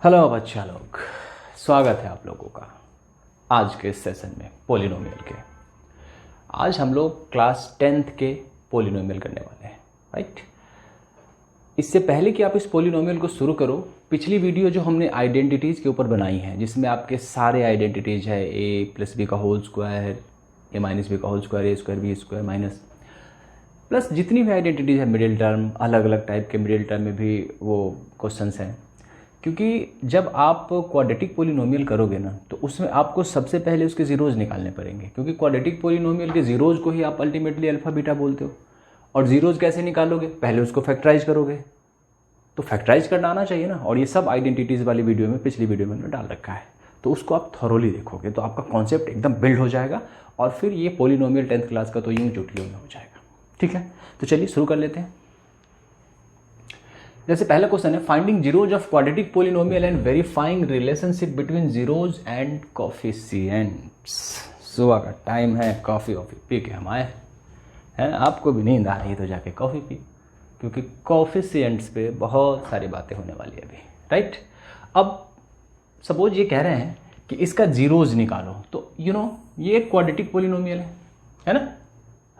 Hello बच्चा लोग, स्वागत है आप लोगों का आज के इस सेशन में पोलिनोमियल के। आज हम लोग क्लास 10th के पोलिनोमियल करने वाले हैं, राइट। इससे पहले कि आप इस पोलिनोमियल को शुरू करो, पिछली वीडियो जो हमने आइडेंटिटीज़ के ऊपर बनाई है, जिसमें आपके सारे आइडेंटिटीज़ है ए प्लस बी का whole square, a minus b का whole square, a square b square minus plus जितनी भी आइडेंटिटीज़ है, मिडिल टर्म, अलग अलग टाइप के मिडिल टर्म में भी वो क्वेश्चंस हैं। क्योंकि जब आप क्वाड्रेटिक पोलिनोमियल करोगे ना, तो उसमें आपको सबसे पहले उसके ज़ीरोज़ निकालने पड़ेंगे, क्योंकि क्वाड्रेटिक पोलिनोमियल के ज़ीरोज़ को ही आप अल्टीमेटली अल्फ़ा बीटा बोलते हो। और ज़ीरोज़ कैसे निकालोगे? पहले उसको फैक्टराइज करोगे, तो फैक्टराइज करना आना चाहिए ना। और ये सब आइडेंटिटीज़ वाली वीडियो में, पिछली वीडियो में डाल रखा है, तो उसको आप थॉरोली देखोगे तो आपका कॉन्सेप्ट एकदम बिल्ड हो जाएगा। और फिर ये पोलिनोमियल 10th क्लास का तो यूँ चुटकियों में हो जाएगा। ठीक है, तो चलिए शुरू कर लेते हैं। जैसे पहला क्वेश्चन है, finding zeros of quadratic polynomial and verifying relationship between zeros and coefficients. सुबह का टाइम है, कॉफ़ी वॉफ़ी पी के हम आए हैं। आपको भी नींद आ रही है तो जाके कॉफ़ी पी, क्योंकि कोफिशिएंट्स पे बहुत सारी बातें होने वाली है अभी, राइट। अब सपोज ये कह रहे हैं कि इसका जीरोज निकालो, तो ये एक क्वाड्रेटिक पोलिनोमियल है ना।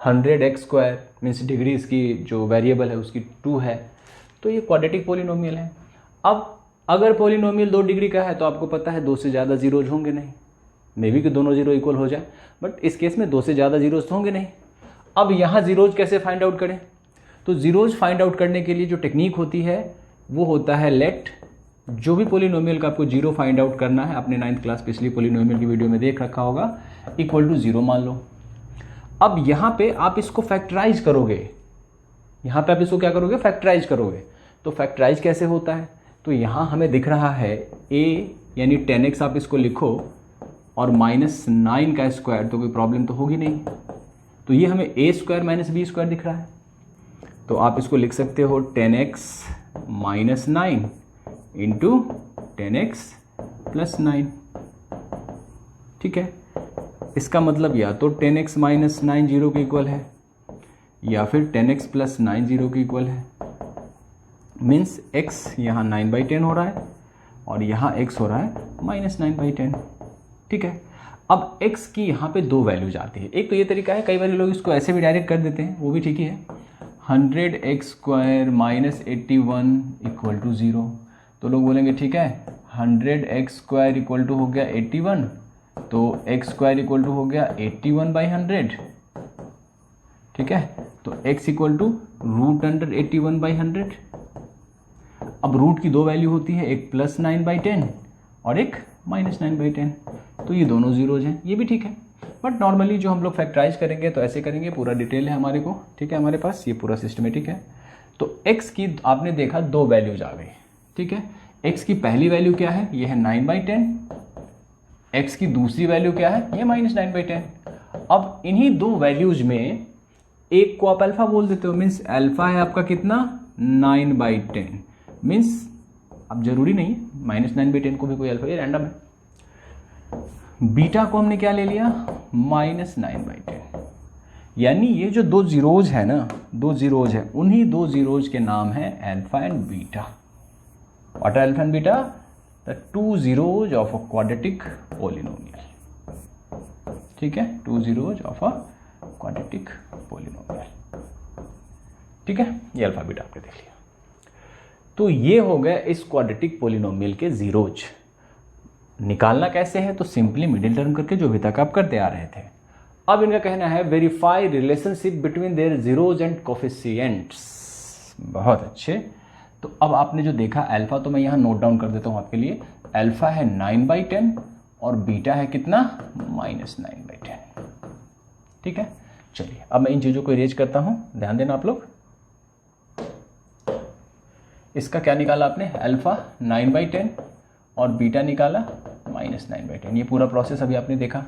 100x² मीन्स डिग्री इसकी जो वेरिएबल है उसकी 2 है, तो ये क्वाड्रेटिक पोलिनोमियल है। अब अगर पोलिनोमियल 2 डिग्री का है तो आपको पता है 2 से ज़्यादा जीरोज होंगे नहीं, मे बी कि दोनों जीरो इक्वल हो जाए, बट इस केस में 2 से ज़्यादा जीरोज होंगे नहीं। अब यहाँ जीरोज कैसे फाइंड आउट करें? तो जीरोज फाइंड आउट करने के लिए जो टेक्निक होती है वो होता है लेट, जो भी पोलिनोमियल का आपको जीरो फाइंड आउट करना है, आपने 9th क्लास पिछली पोलिनोमियल की वीडियो में देख रखा होगा, इक्वल टू 0 मान लो। अब यहाँ पे आप इसको फैक्टराइज करोगे, यहाँ पे आप इसको क्या करोगे? फैक्टराइज करोगे। तो फैक्टराइज कैसे होता है? तो यहाँ हमें दिख रहा है a यानी 10x, आप इसको लिखो, और -9 का स्क्वायर, तो कोई प्रॉब्लम तो होगी नहीं। तो ये हमें a² - b² दिख रहा है, तो आप इसको लिख सकते हो 10x - 9 इंटू 10x + 9। ठीक है, इसका मतलब या तो 10x - 9 0 के इक्वल है, या फिर 10x + 9 0 के इक्वल है। मीन्स x यहाँ 9/10 हो रहा है और यहाँ x हो रहा है -9/10। ठीक है, अब x की यहाँ पे 2 वैल्यूज आती है। एक तो ये तरीका है, कई बार लोग इसको ऐसे भी डायरेक्ट कर देते हैं, वो भी ठीक ही है। 100x² - 81 = 0, तो लोग बोलेंगे ठीक है, 100x² = हो गया 81, तो x² = हो गया 81/100। ठीक है, तो x = √81/100। अब रूट की 2 वैल्यू होती है, एक +9/10 और एक -9/10, तो ये दोनों जीरोज हैं, ये भी ठीक है। बट नॉर्मली जो हम लोग फैक्टराइज करेंगे तो ऐसे करेंगे, पूरा डिटेल है हमारे को, ठीक है, हमारे पास ये पूरा सिस्टमेटिक है। तो x की आपने देखा 2 वैल्यूज आ गई। ठीक है, x की पहली वैल्यू क्या है? ये है 9/10। x की दूसरी वैल्यू क्या है? ये -9/10। अब इन्हीं 2 वैल्यूज में एक को आप अल्फा बोल देते हो, मीन्स अल्फा है आपका कितना? 9/10। मीन्स अब जरूरी नहीं है -9/10 को भी कोई अल्फा, ये रैंडम है। बीटा को हमने क्या ले लिया? -9/10। यानी ये जो 2 जीरोज है ना, 2 जीरोज है, उन्हीं 2 जीरोज के नाम है alpha and beta. What are alpha and beta? The 2 zeros of a quadratic polynomial. ठीक है, 2 zeros of a quadratic polynomial. ठीक है, ये अल्फा बीटा आपने देख लिया। तो ये हो गया इस क्वाड्रेटिक पोलिनोमियल के जीरोज। निकालना कैसे है? तो सिंपली मिडिल टर्म करके, जो अभी तक आप करते आ रहे थे। अब इनका कहना है verify relationship between their zeros and coefficients. बहुत अच्छे। तो अब आपने जो देखा अल्फा, तो मैं यहाँ नोट डाउन कर देता हूँ आपके लिए। अल्फा है 9/10 और बीटा है कितना? -9/10। ठीक है, चलिए अब मैं इन चीज़ों को इरेज करता हूँ, ध्यान देना आप लोग। इसका क्या निकाला आपने? अल्फा 9/10 और बीटा निकाला -9/10। ये पूरा प्रोसेस अभी आपने देखा।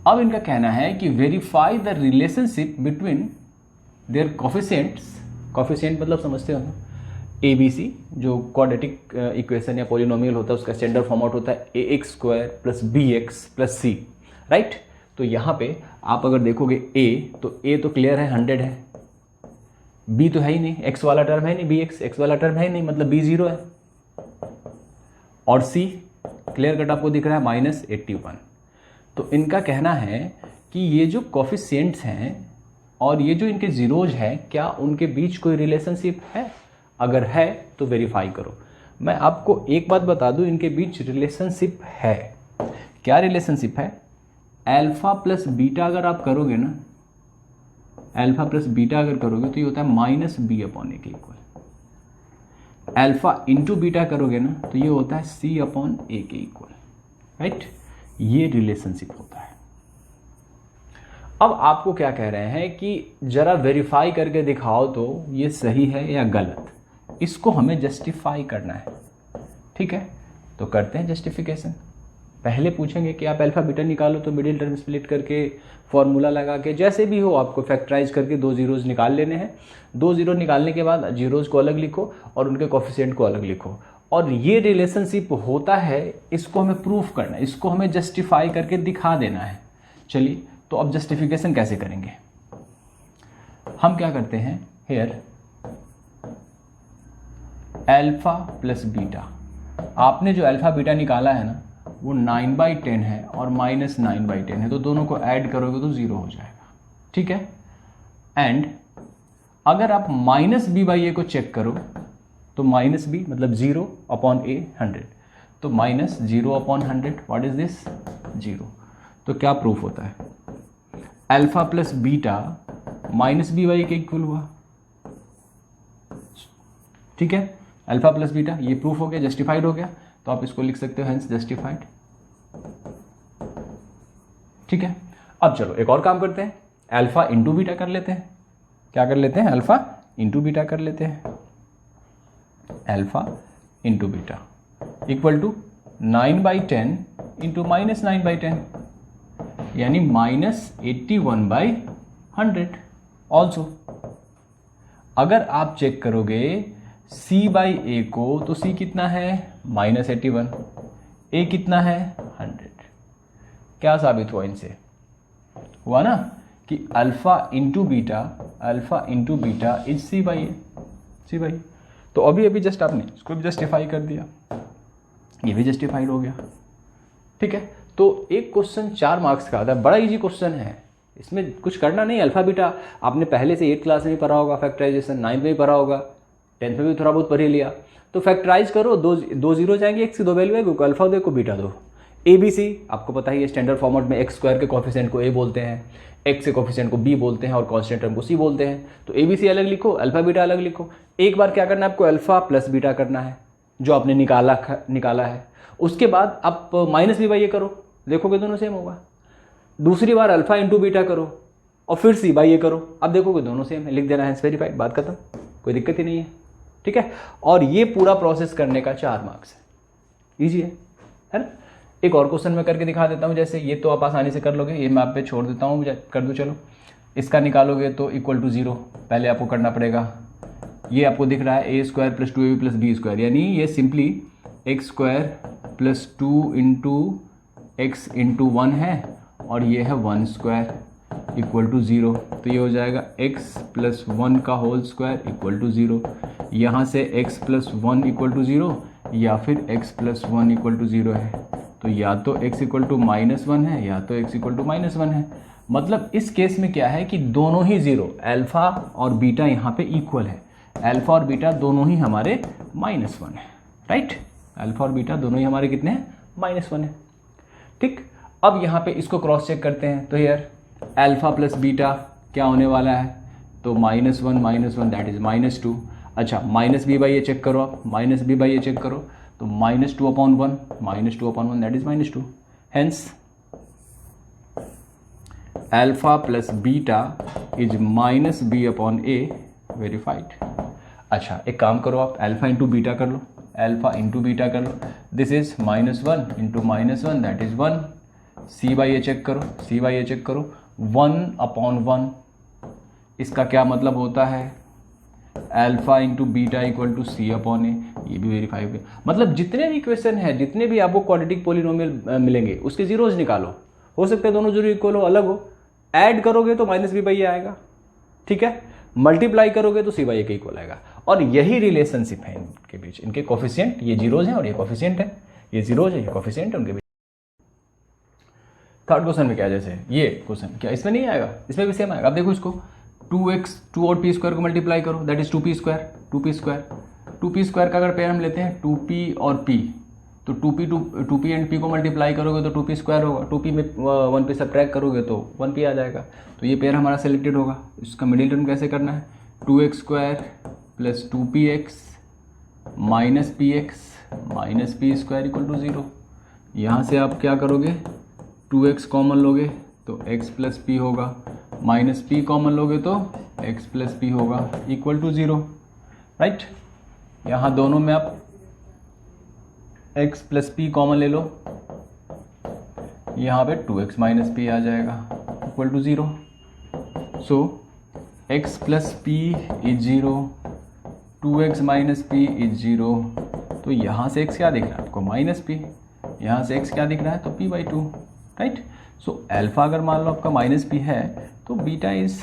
अब इनका कहना है कि verify the relationship between their coefficients. Coefficient मतलब समझते हो ABC, जो क्वाड्रेटिक इक्वेशन या पोलिनोमियल होता है उसका स्टैंडर्ड फॉर्मेट होता है ax² + bx + c, राइट। तो यहाँ पे आप अगर देखोगे a, तो a तो क्लियर है 100 है, b तो है ही नहीं, x वाला टर्म है नहीं, bx x वाला टर्म है नहीं, मतलब b 0 है। और सी क्लियर कट आपको दिख रहा है -81। तो इनका कहना है कि ये जो कोफिशिएंट्स हैं और ये जो इनके जीरोज हैं, क्या उनके बीच कोई रिलेशनशिप है? अगर है तो वेरीफाई करो। मैं आपको एक बात बता दूं, इनके बीच रिलेशनशिप है। क्या रिलेशनशिप है? अल्फा प्लस बीटा अगर आप करोगे ना, अल्फा प्लस बीटा अगर करोगे तो ये होता है -b/a के इक्वल। अल्फा इंटू बीटा करोगे ना तो ये होता है c/a के इक्वल, राइट? ये रिलेशनशिप होता है। अब आपको क्या कह रहे हैं कि जरा वेरीफाई करके दिखाओ तो ये सही है या गलत, इसको हमें जस्टिफाई करना है। ठीक है, तो करते हैं जस्टिफिकेशन। पहले पूछेंगे कि आप अल्फा बीटा निकालो, तो मिडिल टर्म स्प्लिट करके फॉर्मूला लगा के जैसे भी हो आपको फैक्टराइज करके 2 जीरोज निकाल लेने हैं। 2 जीरो निकालने के बाद जीरोज को अलग लिखो और उनके कोफिशिएंट को अलग लिखो, और ये रिलेशनशिप होता है, इसको हमें प्रूफ करना है, इसको हमें जस्टिफाई करके दिखा देना है। चलिए, तो अब जस्टिफिकेशन कैसे करेंगे? हम क्या करते हैं, हेयर अल्फा प्लस बीटा, आपने जो अल्फा बीटा निकाला है ना वो 9/10 है और -9/10 है, तो दोनों को ऐड करोगे तो 0 हो जाएगा। ठीक है, एंड अगर आप -b/a को चेक करो तो -b मतलब 0/a 100, तो -0/100 व्हाट इज दिस? 0। तो क्या प्रूफ होता है? अल्फा प्लस बीटा -b/a के इक्वल हुआ। ठीक है, अल्फा प्लस बीटा ये प्रूफ हो गया, जस्टिफाइड हो गया, तो आप इसको लिख सकते हो हेंस जस्टिफाइड। ठीक है, अब चलो एक और काम करते हैं, अल्फा इंटू बीटा कर लेते हैं। क्या कर लेते हैं? अल्फा इंटू बीटा कर लेते हैं। Alpha into beta equal to 9/10 into -9/10 यानी -81/100। ऑल्सो अगर आप चेक करोगे c/a को, तो c कितना है? -81, a कितना है? 100। क्या साबित हुआ इनसे? हुआ ना कि alpha into beta is c/a। तो अभी जस्ट आपने इसको भी जस्टिफाई कर दिया, ये भी जस्टिफाइड हो गया। ठीक है, तो एक क्वेश्चन 4 मार्क्स का आता है, बड़ा इजी क्वेश्चन है, इसमें कुछ करना नहीं। अल्फा बीटा आपने पहले से 8th क्लास में भी पढ़ा होगा, फैक्टराइजेशन 9th में भी पढ़ा होगा, 10th में भी थोड़ा बहुत पढ़ ही लिया। तो फैक्टराइज करो, दो जीरो जाएंगे, x की 2 वैल्यू है, अल्फा दो को बीटा दो। ABC आपको पता ही है, स्टैंडर्ड फॉर्मेट में x² के कोफिशिएंट को a बोलते हैं, x के कोफिशिएंट को b बोलते हैं और कांस्टेंट टर्म को c बोलते हैं। तो ABC अलग लिखो, अल्फा बीटा अलग लिखो। एक बार क्या करना है आपको? अल्फा प्लस बीटा करना है, जो आपने निकाला है। उसके बाद आप -b/a करो, देखोगे दोनों सेम होगा। दूसरी बार अल्फा इंटू बीटा करो और फिर c/a करो, अब देखोगे दोनों सेम है, लिख देना है वेरीफाइड, बात खत्म, कोई दिक्कत ही नहीं है। ठीक है, और ये पूरा प्रोसेस करने का 4 मार्क्स है, ईजी है ना? एक और क्वेश्चन मैं करके दिखा देता हूँ, जैसे ये तो आप आसानी से कर लोगे, ये मैं आप पे छोड़ देता हूँ, कर दूँ। चलो, इसका निकालोगे तो इक्वल टू 0 पहले आपको करना पड़ेगा। ये आपको दिख रहा है a² + 2ab + b², यानी ये सिंपली x² + 2 × x × 1 है और ये है 1² इक्वल टू 0। तो ये हो जाएगा x + 1 का होल स्क्वायर इक्वल टू 0। यहाँ से x + 1 इक्वल टू 0 या फिर x + 1 इक्वल टू 0 है, तो या तो x इक्वल टू -1 है या तो x इक्वल टू -1 है। मतलब इस केस में क्या है कि दोनों ही 0, अल्फा और बीटा यहाँ पे इक्वल है, अल्फा और बीटा दोनों ही हमारे -1 है, राइट? अल्फा और बीटा दोनों ही हमारे कितने हैं? -1 है। ठीक, अब यहाँ पे इसको क्रॉस चेक करते हैं, तो यार अल्फा प्लस बीटा क्या होने वाला है? तो -1 दैट इज -2। अच्छा, -b/a चेक करो आप, -b/a चेक करो तो -2/1 that is -2। Hence alpha plus beta is -b/a, verified. अच्छा, एक काम करो आप, अल्फा इंटू बीटा कर लो, अल्फा इंटू बीटा कर लो, this is -1 into -1 that is 1। c/a check करो, c/a चेक करो 1/1, इसका क्या मतलब होता है? Alpha into beta equal to c/a, ये भी वेरीफाई हो गया। मतलब जितने भी इक्वेशन है, जितने भी आपको क्वाड्रेटिक पॉलिनोमियल मिलेंगे उसके जीरोज निकालो, हो सकते हैं दोनों जीरो इक्वल हो, अलग हो, ऐड करोगे तो -b/a आएगा, ठीक है, मल्टीप्लाई करोगे तो c/a के इक्वल आएगा। और यही रिलेशनशिप है इनके बीच, इनके कोफिशिएंट ये जीरोज हैं और ये कोफिशिएंट है। ये जीरोज है, ये कोफिशिएंट है उनके बीच। थर्ड क्वेश्चन में क्या है, जैसे ये क्वेश्चन क्या इसमें नहीं आएगा, इसमें भी सेम आएगा। अब देखो इसको 2x 2 और p स्क्वायर को मल्टीप्लाई करो, that is 2p square. 2p square का अगर पेयर हम लेते हैं 2p और p, तो 2p एंड p को मल्टीप्लाई करोगे तो 2p स्क्वायर होगा, 2p में 1p सब्ट्रैक्ट करोगे तो 1p आ जाएगा। तो ये पेयर हमारा सेलेक्टेड होगा। इसका मिडिल टर्म कैसे करना है, 2x square plus 2px minus p square equal to 0। यहाँ से आप क्या करोगे, 2x कॉमन लोगे तो x प्लस p होगा, माइनस p कॉमन लोगे तो x प्लस p होगा इक्वल टू 0, राइट। यहाँ दोनों में आप x प्लस p कॉमन ले लो, यहाँ पे 2x माइनस p आ जाएगा equal to 0। So x plus p is 0, 2x minus p is 0। तो यहाँ से x क्या दिख रहा है आपको, माइनस p, यहाँ से x क्या दिख रहा है तो p/2, राइट। सो अल्फा अगर मान लो आपका माइनस p है तो बीटा इज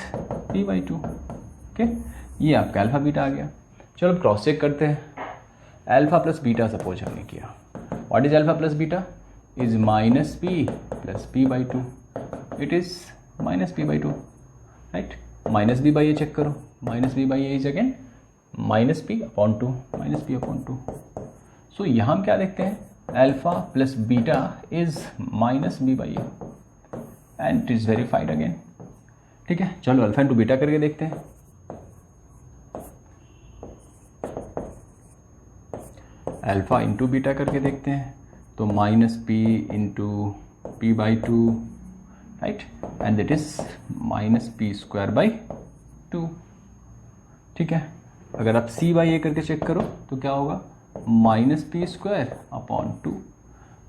p/2, ओके। ये आपका अल्फा बीटा आ गया। चलो क्रॉस चेक करते हैं। अल्फा प्लस बीटा सपोज हमने किया, what is alpha plus beta is minus p plus p/2, it is minus p/2, right. Minus b by a check करो, minus b by a is again minus p/2। So यहाँ हम क्या देखते हैं, alpha plus beta is minus b/a and it is verified again, ठीक है। चलो alpha into beta करके देखते हैं। अल्फा इंटू बीटा करके देखते हैं तो minus p into p/2, right, and that is minus p square by 2, ठीक है। अगर आप c/a करके चेक करो तो क्या होगा, minus p square upon 2।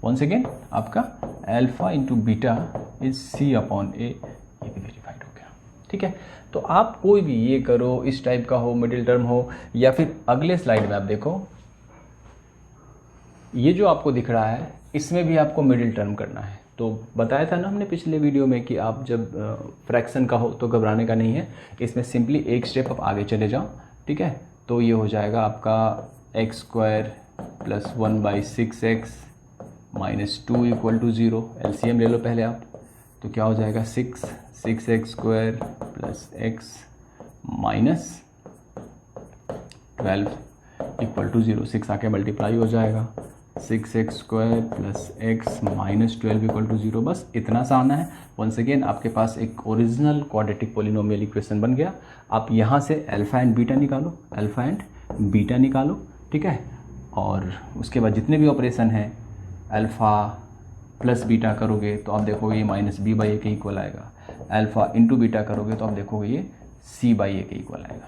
Once again आपका alpha into beta is c upon a, ये भी वेरीफाइड हो गया, ठीक है। तो आप कोई भी ये करो, इस टाइप का हो, मिडिल टर्म हो, या फिर अगले स्लाइड में आप देखो ये जो आपको दिख रहा है इसमें भी आपको मिडिल टर्म करना है। तो बताया था ना हमने पिछले वीडियो में कि आप जब फ्रैक्शन का हो तो घबराने का नहीं है, इसमें सिंपली एक स्टेप आप आगे चले जाओ, ठीक है। तो ये हो जाएगा आपका x square plus 1/6x minus 2 equal to 0। LCM ले लो पहले आप, तो क्या हो जाएगा 6x square plus x minus 12 equal to 0। 6 आके मल्टीप्लाई हो जाएगा, 6x square plus x minus 12 equal to 0। बस इतना सा आना है। वंस अगेन आपके पास एक ओरिजिनल क्वाड्रेटिक पॉलिनोमियल इक्वेशन बन गया। आप यहाँ से अल्फा एंड बीटा निकालो, ठीक है। और उसके बाद जितने भी ऑपरेशन हैं अल्फ़ा प्लस बीटा करोगे तो आप देखोगे ये माइनस b/a के इक्वल आएगा। अल्फ़ा इंटू बीटा करोगे तो आप देखोगे ये c/a के इक्वल आएगा।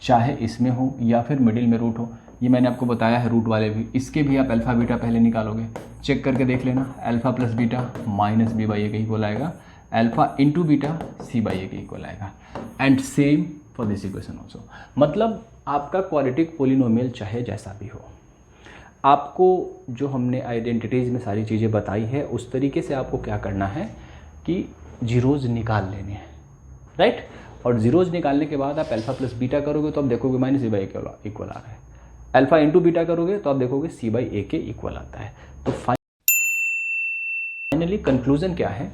चाहे इसमें हो या फिर मिडिल में रूट हो, ये मैंने आपको बताया है रूट वाले भी, इसके भी आप अल्फ़ा बीटा पहले निकालोगे, चेक करके देख लेना। Alpha plus beta minus b/a के इक्वल आएगा, अल्फ़ा इंटू बीटा c/a के इक्वल आएगा, and same for this equation also. मतलब आपका क्वाड्रेटिक पॉलिनोमियल चाहे जैसा भी हो, आपको जो हमने आइडेंटिटीज़ में सारी चीज़ें बताई है उस तरीके से आपको क्या करना है कि जीरोज़ निकाल लेने हैं, राइट। और जीरोज़ निकालने के बाद आप अल्फ़ा प्लस बीटा करोगे तो आप देखोगे माइनस b/a के इक्वल आ रहा है। अल्फ़ा इंटू बीटा करोगे तो आप देखोगे c/a के इक्वल आता है। तो फाइनली कंक्लूजन क्या है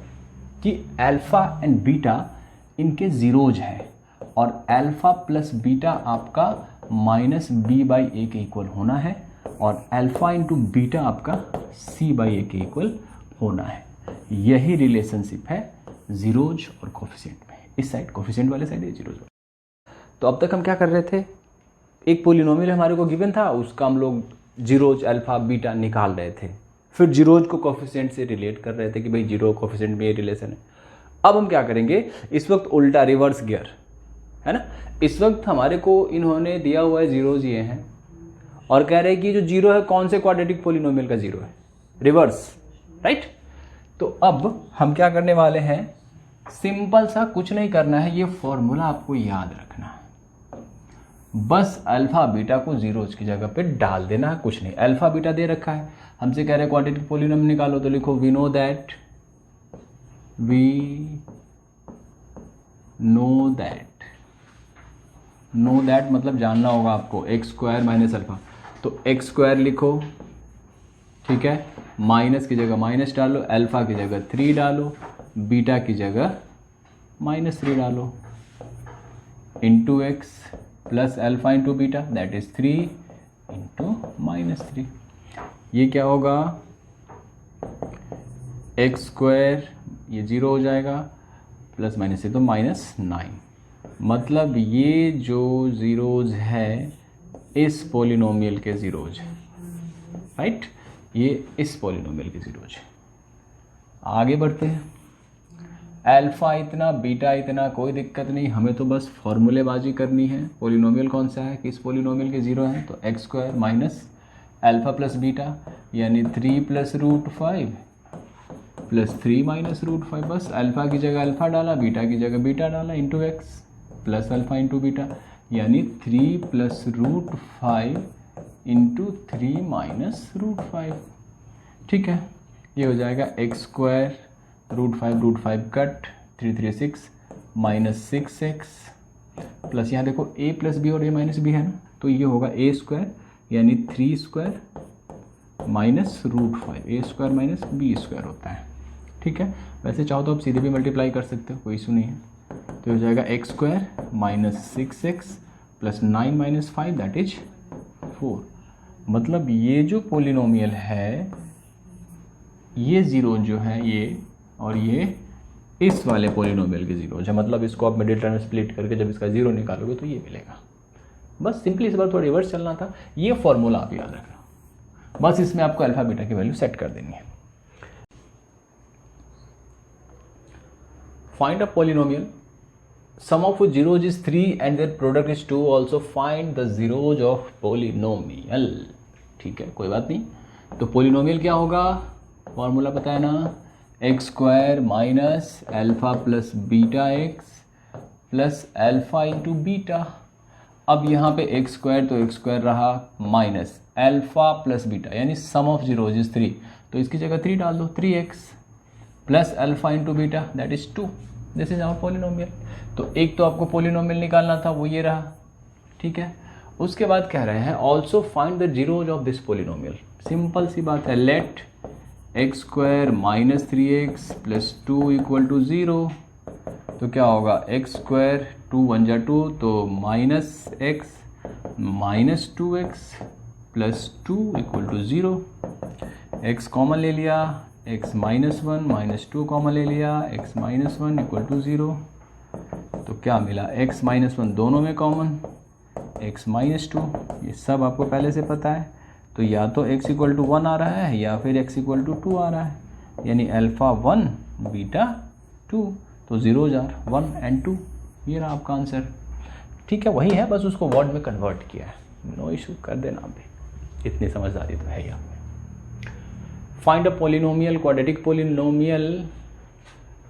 कि अल्फ़ा एंड बीटा इनके जीरोज हैं और अल्फ़ा प्लस बीटा आपका माइनस b/a के इक्वल होना है और अल्फ़ा इंटू बीटा आपका c/a के इक्वल होना है। यही रिलेशनशिप है जीरोज और कोफिशिएंट में। इस साइड कोफिशिएंट वाले साइड है जीरोज वाले। तो अब तक हम क्या कर रहे थे, एक पॉलिनोमियल हमारे को गिवन था, उसका हम लोग जीरोज अल्फ़ा बीटा निकाल रहे थे, फिर जीरोज को कोफिशिएंट से रिलेट कर रहे थे कि भाई जीरो कोफिशिएंट में ये रिलेशन है। अब हम क्या करेंगे, इस वक्त उल्टा रिवर्स गियर है ना। इस वक्त हमारे को इन्होंने दिया हुआ है जीरोज ये हैं और कह रहे हैं कि जो जीरो है कौन से क्वाड्रेटिक पॉलिनोमियल का जीरो है, रिवर्स, राइट। तो अब हम क्या करने वाले हैं, सिंपल सा कुछ नहीं करना है, ये फॉर्मूला आपको याद रखना है। बस अल्फा बीटा को जीरोज की जगह पे डाल देना है, कुछ नहीं। अल्फा बीटा दे रखा है, हमसे कह रहे हैं क्वाड्रेटिक पॉलिनोमियल निकालो, तो लिखो वी नो दैट मतलब जानना होगा आपको, एक्स स्क्वायर माइनस अल्फा, तो एक्स स्क्वायर लिखो, ठीक है, माइनस की जगह माइनस डालो, अल्फ़ा की जगह 3 डालो, बीटा की जगह -3 डालो, into x plus alpha into beta that is 3 into -3। ये क्या होगा, एक्स स्क्वायर, ये 0 हो जाएगा, प्लस माइनस से तो -9। मतलब ये जो ज़ीरोज़ है इस पोलिनोमियल के ज़ीरोज़, राइट, ये इस पोलिनोमियल के ज़ीरोज़। आगे बढ़ते हैं, अल्फ़ा इतना बीटा इतना कोई दिक्कत नहीं, हमें तो बस फॉर्मूलेबाजी करनी है। पोलिनोमियल कौन सा है, किस पोलिनोमियल के ज़ीरो हैं, तो x square minus alpha plus beta यानी 3 + √5 प्लस 3 - √5। बस अल्फ़ा की जगह अल्फ़ा डाला, बीटा की जगह बीटा डाला, into x plus alpha into beta यानी 3 + √5 इंटू 3 - √5। ठीक है, ये हो जाएगा x square √5 cut 3 3 6 -6x plus यहाँ देखो a + b और a - b है ना, तो ये होगा a स्क्वायर यानी 3 square -√5, a square -b square होता है। ठीक है, वैसे चाहो तो आप सीधे भी मल्टीप्लाई कर सकते हो, कोई इशू नहीं है। तो हो जाएगा x square -6x plus 9 - 5 that is 4। मतलब ये जो पोलिनोमियल है, ये ज़ीरो जो है ये और ये इस वाले पोलिनोमियल के ज़ीरो है। मतलब इसको आप मिडिल टर्म स्प्लिट करके जब इसका ज़ीरो निकालोगे तो ये मिलेगा। बस सिंपली इस बार थोड़ा रिवर्स चलना था। ये फॉर्मूला आप याद रखना, बस इसमें आपको अल्फा बीटा की वैल्यू सेट कर देनी है। Find a polynomial sum of zeros is 3 and their product is 2, also find the zeros of polynomial। ठीक है, कोई बात नहीं। तो पोलिनोमियल क्या होगा, फॉर्मूला पता है ना, x square minus alpha plus beta x plus alpha into beta. अब यहाँ पे एक्स स्क्वायर तो एक्स स्क्वायर रहा, माइनस अल्फ़ा प्लस बीटा यानी सम ऑफ जीरोज इज 3, तो इसकी जगह 3 डाल दो, 3x plus alpha into beta that is 2। This is our polynomial. तो एक तो आपको पोलिनोमियल निकालना था, वो ये रहा। ठीक है, उसके बाद कह रहे हैं also find the zeros of this polynomial. Simple सी बात है, late x square -3x plus 2 = 0। तो क्या होगा, एक्स स्क्वायर 2 × 1 = 2 तो -x -2x plus 2 = 0। x common ले लिया, x -1 -2 कॉमन ले लिया, x -1 = 0। तो क्या मिला, x -1 दोनों में कॉमन, x -2, ये सब आपको पहले से पता है। तो या तो x = 1 आ रहा है या फिर x = 2 आ रहा है, यानी अल्फ़ा 1 बीटा 2, तो 0 जार 1 and 2, ये रहा आपका आंसर। ठीक है, वही है, बस उसको वर्ड में कन्वर्ट किया है, नो इशू, कर देना भी, इतनी समझदारी तो है ही आप में। Find a polynomial, quadratic polynomial,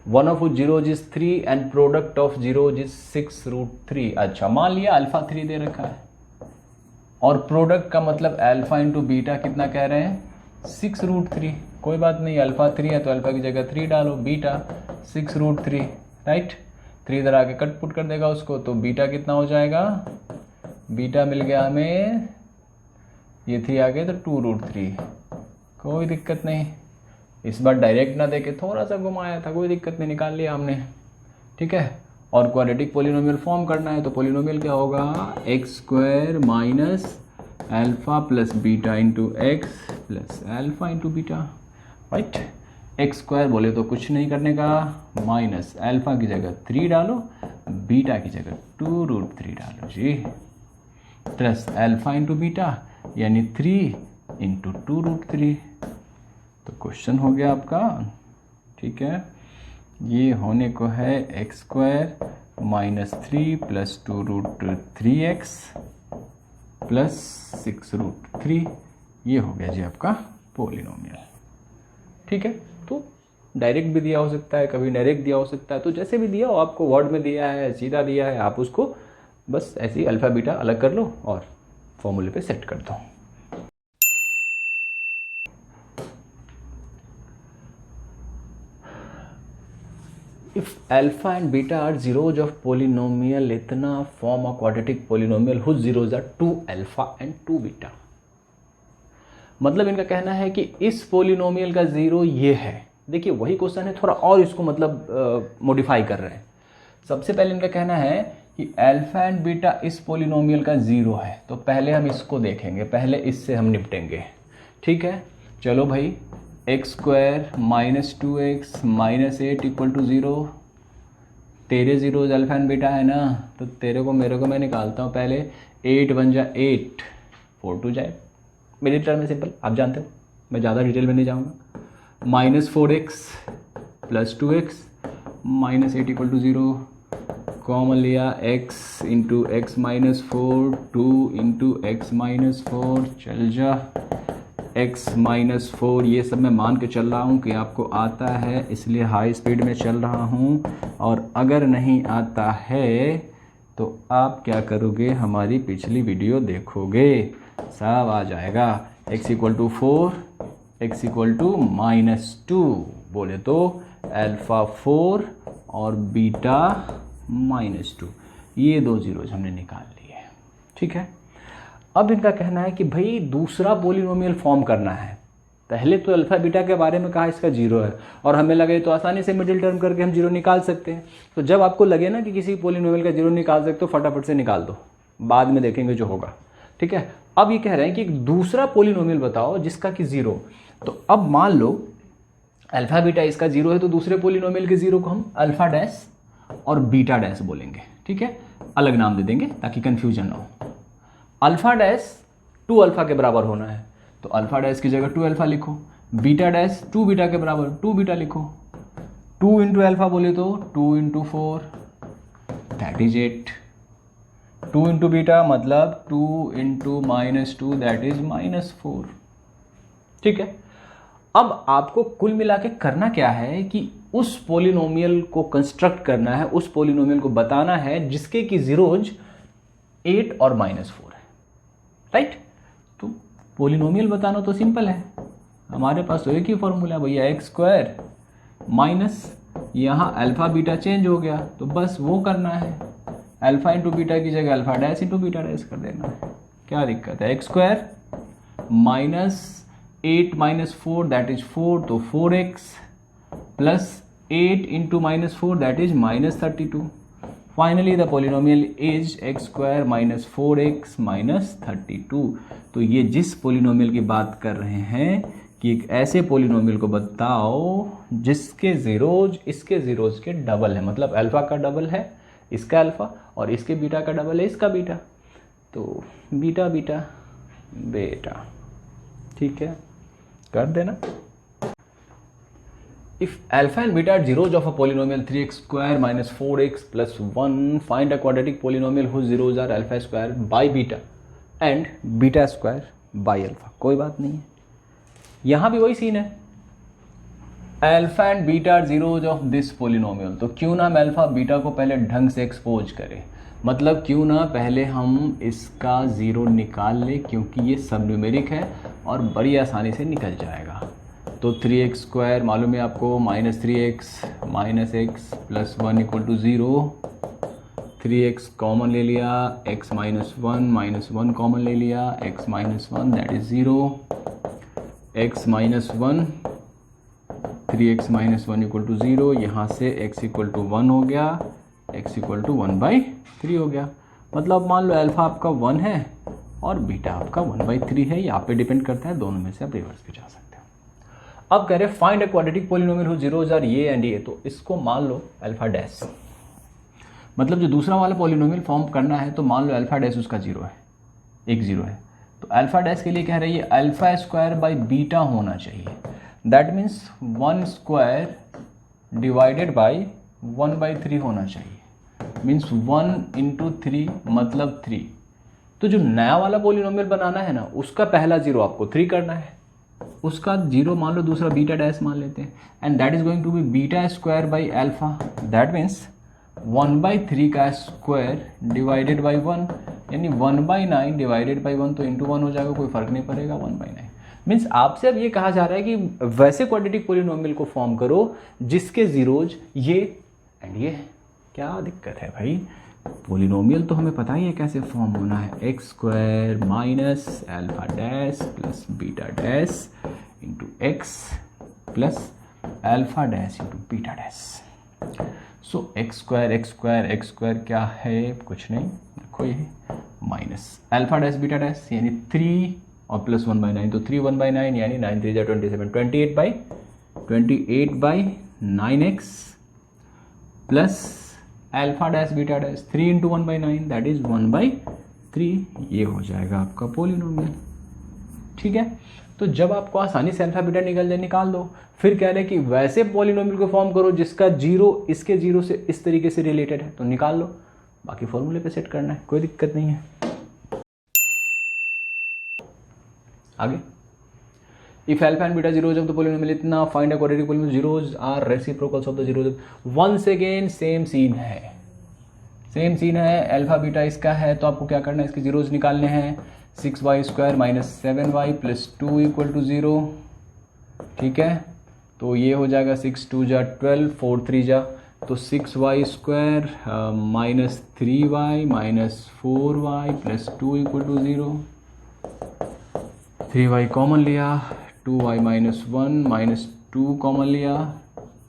one of zeros is 3 and product of zeros is 6√3। अच्छा, मान लिया अल्फा 3 दे रखा है और प्रोडक्ट का मतलब अल्फा इंटू बीटा कितना कह रहे हैं, 6√3। कोई बात नहीं, अल्फा 3 है तो अल्फा की जगह 3 डालो, बीटा 6√3, राइट। 3 इधर आके कट पुट कर देगा उसको, तो बीटा कितना हो जाएगा, बीटा मिल गया हमें, ये 3 आ गए तो 2√3। कोई दिक्कत नहीं, इस बार डायरेक्ट ना देके थोड़ा सा घुमाया था, कोई दिक्कत नहीं, निकाल लिया हमने। ठीक है, और क्वाड्रेटिक पोलिनोमियल फॉर्म करना है तो पोलिनोमियल क्या होगा, x square minus alpha plus beta into x plus alpha into beta, right. X square बोले तो कुछ नहीं करने का, माइनस अल्फा की जगह 3 डालो, बीटा की जगह 2√3 डालो जी, प्लस अल्फा इंटू बीटा यानी 3 इंटू 2√3। तो क्वेश्चन हो गया आपका। ठीक है, ये होने को है x square -3 plus 2√3x plus 6√3, ये हो गया जी आपका पोलिनोमियल। ठीक है, तो डायरेक्ट भी दिया हो सकता है, कभी डायरेक्ट दिया हो सकता है, तो जैसे भी दिया हो, आपको वर्ड में दिया है, सीधा दिया है, आप उसको बस ऐसे ही अल्फा बीटा अलग कर लो और फॉर्मूले पे सेट कर दो। If alpha and beta are zeros of polynomial, इतना form a quadratic polynomial whose zeros are 2 alpha and 2 beta. मतलब इनका कहना है कि इस पोलिनोमियल का ज़ीरो ये है। देखिए वही क्वेश्चन है, थोड़ा और इसको मतलब मॉडिफाई कर रहे हैं। सबसे पहले इनका कहना है कि अल्फा एंड बीटा इस पोलिनोमियल का ज़ीरो है, तो पहले हम इसको देखेंगे, पहले इससे हम निपटेंगे। ठीक है, चलो भाई, x square minus 2x minus 8 equal to 0। तेरे ज़ीरोज अल्फा एंड बीटा है ना, तो तेरे को मेरे को मैं निकालता हूँ पहले। 8 बन जाए 8, 4 2 जाए, मेरी टर्म में सिंपल, आप जानते हो, मैं ज़्यादा डिटेल में नहीं जाऊँगा। Minus 4x plus 2x minus 8 equal to 0, common लिया x into x minus 4, 2 into x minus 4, चल जा x माइनस 4। ये सब मैं मान के चल रहा हूँ कि आपको आता है, इसलिए हाई स्पीड में चल रहा हूँ। और अगर नहीं आता है तो आप क्या करोगे, हमारी पिछली वीडियो देखोगे, सब आ जाएगा। x equal to 4, x equal to minus 2, बोले तो अल्फ़ा 4 और बीटा माइनस 2, ये दो जीरोज हमने निकाल लिए। ठीक है, अब इनका कहना है कि भाई दूसरा पोलिनोमियल फॉर्म करना है। पहले तो अल्फा बीटा के बारे में कहा इसका जीरो है, और हमें लगे तो आसानी से मिडिल टर्म करके हम जीरो निकाल सकते हैं। तो जब आपको लगे ना कि किसी पोलिनोमियल का जीरो निकाल सकते हो, फटाफट से निकाल दो, बाद में देखेंगे जो होगा। ठीक है, अब ये कह रहे हैं कि दूसरा पोलिनोमियल बताओ जिसका कि जीरो। तो अब मान लो अल्फा बीटा इसका जीरो है, तो दूसरे पोलिनोमियल के जीरो को हम अल्फा डैश और बीटा डैश बोलेंगे। ठीक है, अलग नाम दे देंगे ताकि कंफ्यूजन ना हो। अल्फा डैश 2 अल्फा के बराबर होना है, तो अल्फा डैश की जगह 2 अल्फा लिखो। बीटा डैश 2 बीटा के बराबर 2 बीटा लिखो। 2 इंटू अल्फा बोले तो 2 into 4 that is 8। 2 into beta मतलब 2 into minus 2 that is minus 4। ठीक है, अब आपको कुल मिला के करना क्या है कि उस पोलिनोमियल को कंस्ट्रक्ट करना है, उस पोलिनोमियल को बताना है जिसके की जीरोज 8 और माइनस 4 है। राइट, तो पोलिनोमियल बताना तो सिंपल है, हमारे पास तो एक ही फॉर्मूला है भैया, एक्स स्क्वायर माइनस, यहाँ अल्फा बीटा चेंज हो गया तो बस वो करना है, अल्फा इंटू बीटा की जगह alpha dash into beta dash कर देना है। क्या दिक्कत है, x square minus 8 minus 4 that is 4, तो 4x plus 8 into minus 4 that is minus 32। Finally the polynomial is x square minus 4x minus 32। तो ये जिस पोलिनोमियल की बात कर रहे हैं कि एक ऐसे पोलिनोमियल को बताओ जिसके जीरोज इसके जीरोज के डबल है, मतलब अल्फा का डबल है इसका अल्फा और इसके बीटा का डबल है इसका बीटा, तो बीटा बीटा बेटा। ठीक है, कर देना। If alpha and beta are zeros of a polynomial 3x square minus 4x plus 1, find a quadratic polynomial whose zeros are alpha square by beta and beta square by alpha। कोई बात नहीं है, यहाँ भी वही सीन है, alpha and beta are zeros of this polynomial. तो क्यों ना हम अल्फा बीटा को पहले ढंग से एक्सपोज करें, मतलब क्यों ना पहले हम इसका ज़ीरो निकाल ले, क्योंकि ये सब न्यूमेरिक है और बड़ी आसानी से निकल जाएगा। तो 3x स्क्वायर मालूम है आपको, minus 3x minus x plus 1 equal to 0। 3x common ले लिया, x माइनस 1 कॉमन ले लिया, x minus 1 that is 0। x minus 1 3x minus 1 equal to 0, यहाँ से x इक्वल टू 1 हो गया, x इक्वल टू 1/3 हो गया। मतलब मान लो अल्फा आपका 1 है और बीटा आपका 1/3 है, यहाँ पे डिपेंड करता है, दोनों में से आप रिवर्स पे जा सकते हो। अब कह रहे find a quadratic polynomial whose zeros are ये एंड ये, तो इसको मान लो अल्फा डैश, मतलब जो दूसरा वाला पोलिनोमियल फॉर्म करना है तो मान लो अल्फा डैश उसका जीरो है, एक जीरो है, तो अल्फा डैश के लिए कह रहे हैं ये अल्फा स्क्वायर बाई बीटा होना चाहिए। That means 1 square divided by 1/3 होना चाहिए, मीन्स 1 इंटू 3 मतलब 3। तो जो नया वाला पोलिनोमियल बनाना है ना, उसका पहला जीरो आपको 3 करना है, उसका जीरो मान लो दूसरा बीटा डैश मान लेते हैं, and that is going to be beta square by alpha. That means 1/3 का स्क्वायर डिवाइडेड बाई 1, यानी 1/9 डिवाइडेड बाई 1, तो इंटू 1 हो जाएगा, कोई फर्क नहीं पड़ेगा, 1/9। मीन्स आपसे अब ये कहा जा रहा है कि वैसे क्वाड्रेटिक पोलिनोमियल को फॉर्म करो जिसके जीरोज ये एंड ये। क्या दिक्कत है भाई, पोलिनोमियल तो हमें पता ही है कैसे फॉर्म होना है, x square minus alpha dash plus beta dash into x plus alpha dash into beta dash. So x square क्या है, कुछ नहीं, देखो ये minus alpha dash beta dash यानी 3 और प्लस 1/9, तो 3 1/9 यानी 9 3 27, 28/9x plus alpha dash beta dash 3 into 1/9 that is 1/3, ये हो जाएगा आपका पोलिनोमियल। ठीक है, तो जब आपको आसानी से अल्फा बीटा निकाल दो, फिर कह रहे हैं कि वैसे पोलिनोमियल को फॉर्म करो जिसका जीरो इसके जीरो से इस तरीके से रिलेटेड है, तो निकाल लो, बाकी फॉर्मूले पे सेट करना है, कोई दिक्कत नहीं है। आगे, if alpha and beta zeros of the polynomial इतना find a quadratic polynomial zeros are reciprocals of the zeros। once again same scene है, अल्फा बीटा इसका है तो आपको क्या करना है, इसके जीरोज निकालने हैं। 6y² minus 7y plus 2 equal to 0। ठीक है, तो ये हो जाएगा 6 2 जा 12, 4 3 जा, तो 6y² minus 3y minus 4y plus 2 equal to 0। 3y common लिया, 2y माइनस 1 माइनस 2 कॉमन लिया,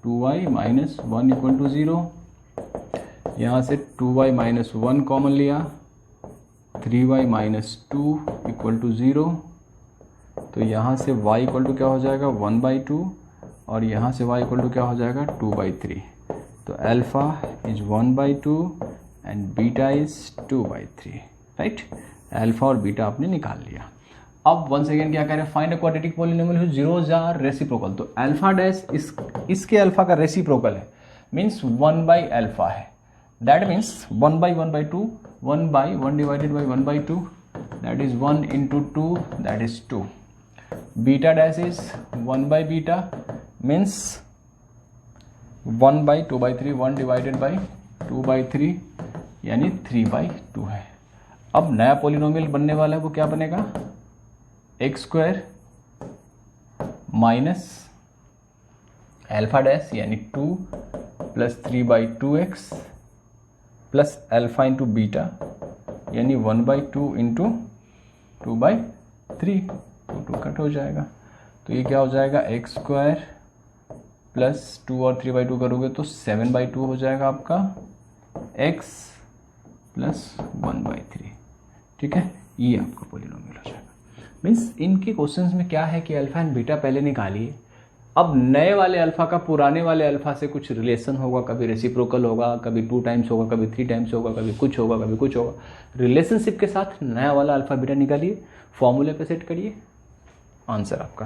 2y माइनस 1 इक्वल टू 0। यहाँ से 2y माइनस 1 कॉमन लिया, 3y माइनस 2 इक्वल टू 0। तो यहाँ से y इक्वल टू क्या हो जाएगा 1/2 और यहाँ से y इक्वल टू क्या हो जाएगा 2/3। तो alpha is 1/2 and beta is 2/3। Right, alpha और बीटा आपने निकाल लिया। अब वंस अगेन क्या कह रहे हैं, find a quadratic polynomial whose zeros are reciprocal. तो अल्फा डैश इसके अल्फा का रेसिप्रोकल है, मीन्स 1/अल्फा है, that means 1/1/2, 1/1 divided by 1/2 that is 1 into 2 that is 2। Beta dash is 1/बीटा मीन्स 1/2/3, 1 डिवाइडेड बाई 2/3 यानी 3/2 है। अब नया पोलिनोमियल बनने वाला है, वो क्या बनेगा, x² माइनस अल्फा डैश यानी 2 plus 3/2x plus alpha into beta यानी 1/2 इंटू 2/3, 2 कट हो जाएगा। तो ये क्या हो जाएगा, x² प्लस 2 और 3/2 करोगे तो 7/2 हो जाएगा आपका x प्लस 1/3। ठीक है, ये आपका पोलिनोमियल हो जाएगा। मीन्स इनके क्वेश्चंस में क्या है कि अल्फा एंड बीटा पहले निकालिए, अब नए वाले अल्फा का पुराने वाले अल्फा से कुछ रिलेशन होगा, कभी रेसिप्रोकल होगा, कभी 2 टाइम्स होगा, कभी 3 टाइम्स होगा, कभी कुछ होगा, कभी कुछ होगा। रिलेशनशिप के साथ नया वाला अल्फा बीटा निकालिए, फॉर्मूले पे सेट करिए, आंसर आपका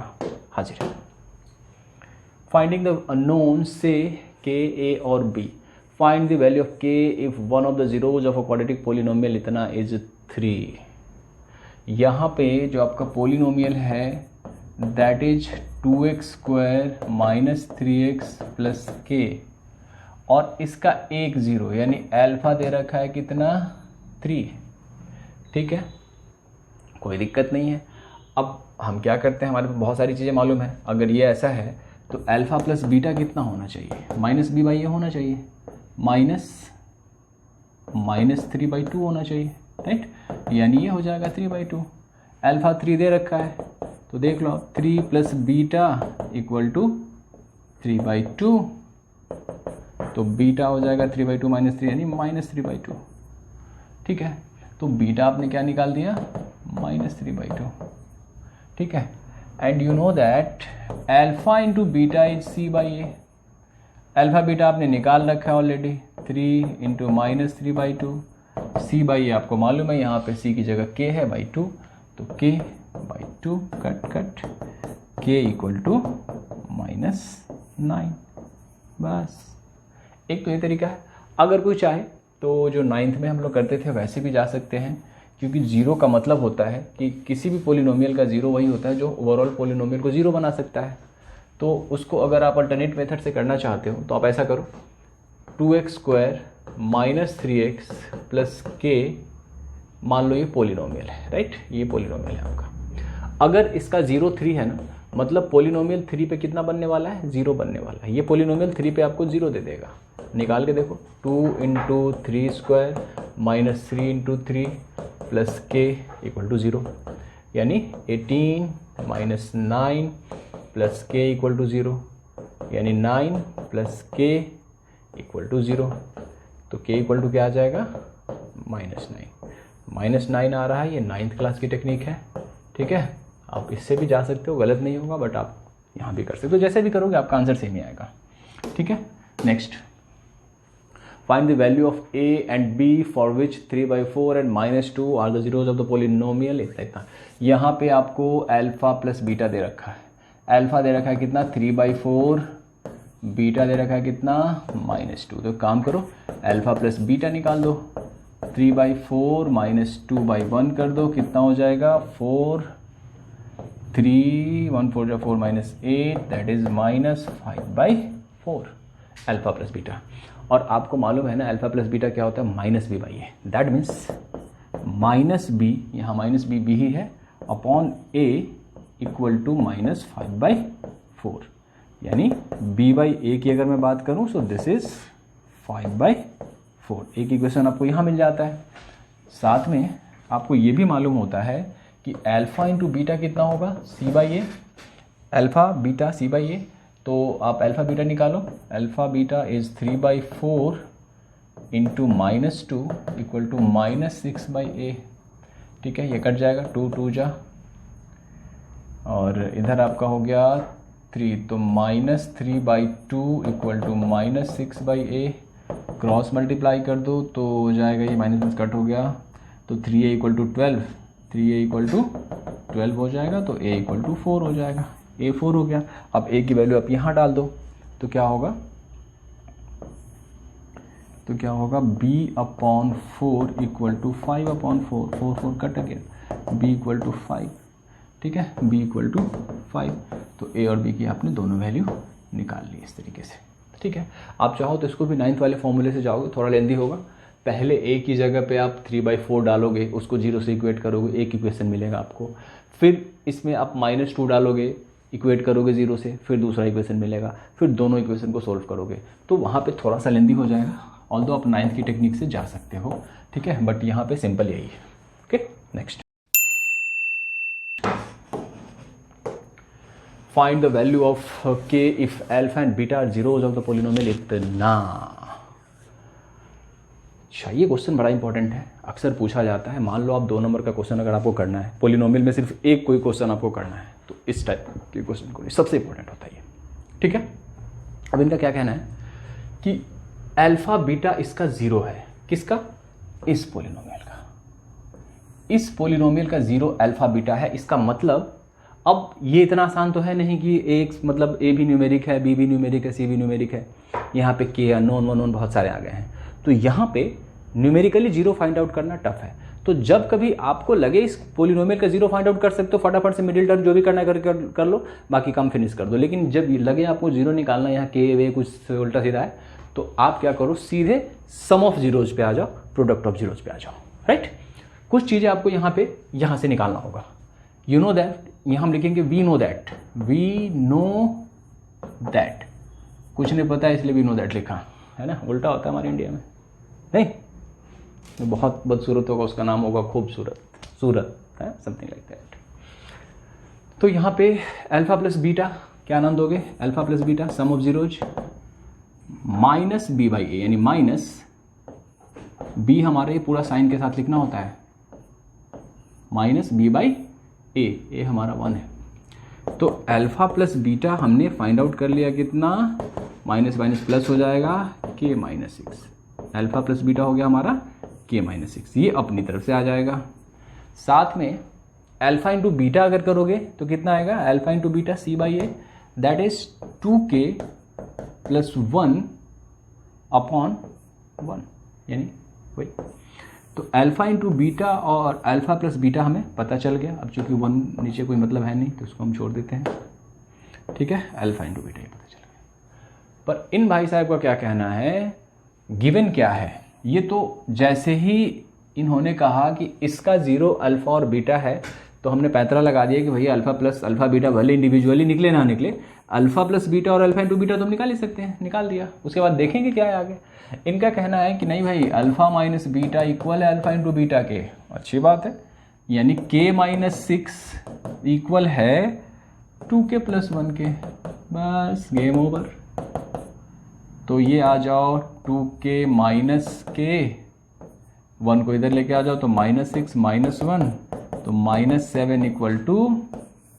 हाजिर है। फाइंडिंग द अननोन से k, a और b। Find the value of k if one of the zeros of a quadratic polynomial इतना इज 3। यहाँ पे जो आपका पोलिनोमियल है that is 2x² minus 3x plus k और इसका एक जीरो यानी अल्फा दे रखा है कितना 3। ठीक है, कोई दिक्कत नहीं है। अब हम क्या करते हैं, हमारे पास बहुत सारी चीज़ें मालूम है। अगर ये ऐसा है तो अल्फा प्लस बीटा कितना होना चाहिए, माइनस b/a होना चाहिए, माइनस 3/2 होना चाहिए। राइट, यानी ये हो जाएगा 3/2। अल्फा 3 दे रखा है तो देख लो 3 प्लस बीटा इक्वल टू 3/2, तो बीटा हो जाएगा 3/2 माइनस 3 यानी माइनस 3/2। ठीक है, तो बीटा आपने क्या निकाल दिया, माइनस 3/2। ठीक है, and you know that alpha into beta is c/a। Alpha beta आपने निकाल रखा है ऑलरेडी, 3 इंटू माइनस 3/2। c/a आपको मालूम है, यहाँ पे c की जगह k है /2, तो k/2 cut k equal to -9। बस एक तो ये तरीका है। अगर कोई चाहे तो जो 9th में हम लोग करते थे वैसे भी जा सकते हैं, क्योंकि जीरो का मतलब होता है कि किसी भी पोलिनोमियल का जीरो वही होता है जो ओवरऑल पोलिनोमियल को जीरो बना सकता है। तो उसको अगर आप अल्टरनेट मेथड से करना चाहते हो तो आप ऐसा करो, 2x² minus 3x plus k, मान लो ये पोलिनोमियल है। राइट, ये पोलिनोमियल है आपका। अगर इसका 0 3 है ना, मतलब पोलिनोमियल 3 पे कितना बनने वाला है, 0 बनने वाला है। ये पोलिनोमियल 3 पे आपको 0 दे देगा, निकाल के देखो। 2 इंटू 3² -3 इंटू 3 प्लस के इक्वल टू 0, यानी 18 माइनस 9 प्लस के इक्वल टू 0, यानी 9 प्लस के इक्वल टू 0। तो के इक्वल टू क्या आ जाएगा? -9 आ रहा है। ये 9th क्लास की टेक्निक है, ठीक है। आप इससे भी जा सकते हो, गलत नहीं होगा, बट आप यहाँ भी कर सकते हो। जैसे भी करोगे आपका आंसर सेम ही आएगा, ठीक है। Next, find the value of a and b for which 3/4 and -2 are the zeros of the polynomial. इतना यहाँ पे आपको अल्फा प्लस बीटा दे रखा है। अल्फा दे रखा है कितना? 3/4, बीटा दे रखा है कितना? -2। तो काम करो, अल्फा प्लस बीटा निकाल दो। 3/4 -2/1 कर दो, कितना हो जाएगा? 4, 3, 1 4 4 -8, that is -5/4 alpha plus beta. और आपको मालूम है ना अल्फा प्लस बीटा क्या होता है? -b/a। दैट मीन्स -b, यहाँ -b ही है, अपॉन a इक्वल टू -5/4, यानी b/a की अगर मैं बात करूँ सो दिस इज 5/4। एक इक्वेशन आपको यहाँ मिल जाता है। साथ में आपको ये भी मालूम होता है कि अल्फा इंटू बीटा कितना होगा? c/a। अल्फा बीटा c/a, तो आप अल्फा बीटा निकालो। Alpha beta is 3/4 into -2 equal to -6/a, ठीक है। ये कट जाएगा, 2 2 जा, और इधर आपका हो गया 3, तो -3/2 equal to -6/a। Cross multiply कर दो तो हो जाएगा, ये माइनस कट हो गया, तो 3a equal to 12, 3a equal to 12 हो जाएगा, तो a इक्वल टू 4 हो जाएगा। a 4 हो गया। अब a की वैल्यू आप यहाँ डाल दो, तो क्या होगा? b/4 इक्वल टू 5/4, 4 4 कट गया, b इक्वल टू 5, ठीक है। b इक्वल टू 5, तो a और b की आपने दोनों वैल्यू निकाल ली इस तरीके से, ठीक है। आप चाहो तो इसको भी 9th वाले फॉर्मूले से जाओगे, थोड़ा लेंदी होगा। पहले a की जगह पे आप 3/4 डालोगे, उसको 0 से इक्वेट करोगे, एक इक्वेशन मिलेगा आपको। फिर इसमें आप -2 डालोगे, इक्वेट करोगे 0 से, फिर दूसरा इक्वेशन मिलेगा, फिर दोनों इक्वेशन को सोल्व करोगे। तो वहाँ पे थोड़ा सा लेंदी हो जाएगा, ऑल्दो आप 9th की टेक्निक से जा सकते हो, ठीक है। बट यहाँ पे सिंपल यही है, okay. Next, find the value of k if alpha and beta are zeros of the polynomial. इतना अच्छा, ये क्वेश्चन बड़ा इंपॉर्टेंट है, अक्सर पूछा जाता है। मान लो आप 2 नंबर का क्वेश्चन अगर आपको करना है, पोलिनोमियल में सिर्फ एक कोई क्वेश्चन आपको करना है, तो इस टाइप के क्वेश्चन को सबसे इंपॉर्टेंट होता है ये, ठीक है। अब इनका क्या कहना है कि अल्फा बीटा इसका 0 है, किसका? इस पोलिनोमियल का। इस पोलिनोमियल का 0 अल्फा बीटा है। इसका मतलब, अब ये इतना आसान तो है नहीं कि एक मतलब a भी न्यूमेरिक है, b भी न्यूमेरिक है, c भी न्यूमेरिक है। यहाँ पे k अननोन वनोन बहुत सारे आ गए हैं, तो यहाँ पे न्यूमेरिकली 0 फाइंड आउट करना टफ है। तो जब कभी आपको लगे इस पोलिनोमियल का 0 फाइंड आउट कर सकते हो, फटाफट से मिडिल टर्म जो भी करना है कर लो, बाकी काम फिनिश कर दो। लेकिन जब लगे आपको 0 निकालना, यहाँ k वे कुछ उल्टा सीधा है, तो आप क्या करो, सीधे सम ऑफ जीरोज पे आ जाओ, प्रोडक्ट ऑफ जीरोज पे आ जाओ, राइट। कुछ चीज़ें आपको यहाँ से निकालना होगा। यू नो दैट, यहाँ हम लिखेंगे we know that, we know that. कुछ नहीं पता है इसलिए वी नो दैट लिखा है ना, उल्टा होता है हमारे इंडिया में, नहीं। तो बहुत बदसूरत होगा, उसका नाम होगा खूबसूरत, सूरत है, समथिंग लाइक दैट। तो यहाँ पे अल्फा प्लस बीटा क्या नाम दोगे? Alpha plus beta some of zeros minus b/a, यानी माइनस b हमारे पूरा साइन के साथ लिखना होता है, माइनस b/a, a हमारा 1 है। तो अल्फा प्लस बीटा हमने फाइंड आउट कर लिया, कितना? माइनस माइनस प्लस हो जाएगा k-6। अल्फा प्लस बीटा हो गया हमारा k-6, ये अपनी तरफ से आ जाएगा। साथ में अल्फा इंटू बीटा अगर करोगे तो कितना आएगा? Alpha into beta c/a, that is 2k plus 1 upon 1, यानी वही। तो अल्फा इंटू बीटा और अल्फा प्लस बीटा हमें पता चल गया। अब चूंकि 1 नीचे कोई मतलब है नहीं तो उसको हम छोड़ देते हैं, ठीक है। अल्फा इंटू बीटा ये पता चल गया। पर इन भाई साहब का क्या कहना है, गिवन क्या है? ये तो जैसे ही इन्होंने कहा कि इसका 0 अल्फा और बीटा है, तो हमने पैंतरा लगा दिया कि भैया अल्फा प्लस अल्फा बीटा भले इंडिविजुअली निकले ना निकले, अल्फा प्लस बीटा और अल्फा इंटू बीटा तो हम निकाल ही सकते हैं, निकाल दिया। उसके बाद देखेंगे क्या है आगे। इनका कहना है कि नहीं भाई अल्फा माइनस बीटा इक्वल है अल्फा इंटू बीटा के, अच्छी बात है, यानी k माइनस 6 इक्वल है 2k प्लस 1 के, बस गेम ओवर। तो ये आ जाओ 2k माइनस के, 1 को इधर लेके आ जाओ तो माइनस 6 माइनस 1 तो माइनस 7 इक्वल टू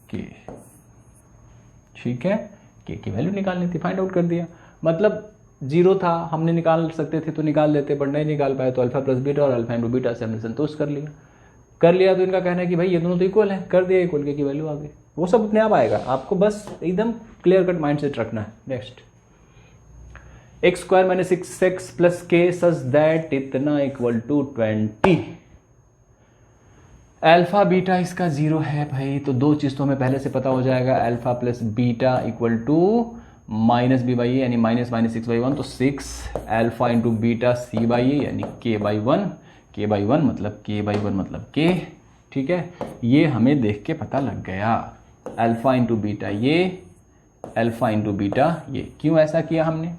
k। ठीक है, k की वैल्यू निकालनी थी, फाइंड आउट कर दिया। मतलब 0 था, हमने निकाल सकते थे तो निकाल लेते, बट नहीं निकाल पाए तो अल्फा प्लस बीटा और अल्फा इंटू बीटा से हमने संतुष्ट कर लिया। तो इनका कहना है कि भाई ये दोनों तो इक्वल है, कर दिया इक्वल, की वैल्यू आ गई। वो सब अपने आप आएगा, आपको बस एकदम क्लियर कट माइंड सेट रखना है। Next, x square minus 6x plus k such that इतना इक्वल टू 20। अल्फा बीटा इसका 0 है भाई, तो दो चीज़ तो हमें पहले से पता हो जाएगा, alpha plus beta equal to minus B by a यानी माइनस माइनस 6/1, तो 6 alpha into beta c by a यानी k/1, k/1 मतलब k/1 मतलब k। ठीक है, ये हमें देख के पता लग गया, अल्फा इंटू बीटा ये, अल्फा इंटू बीटा ये। क्यों ऐसा किया हमने,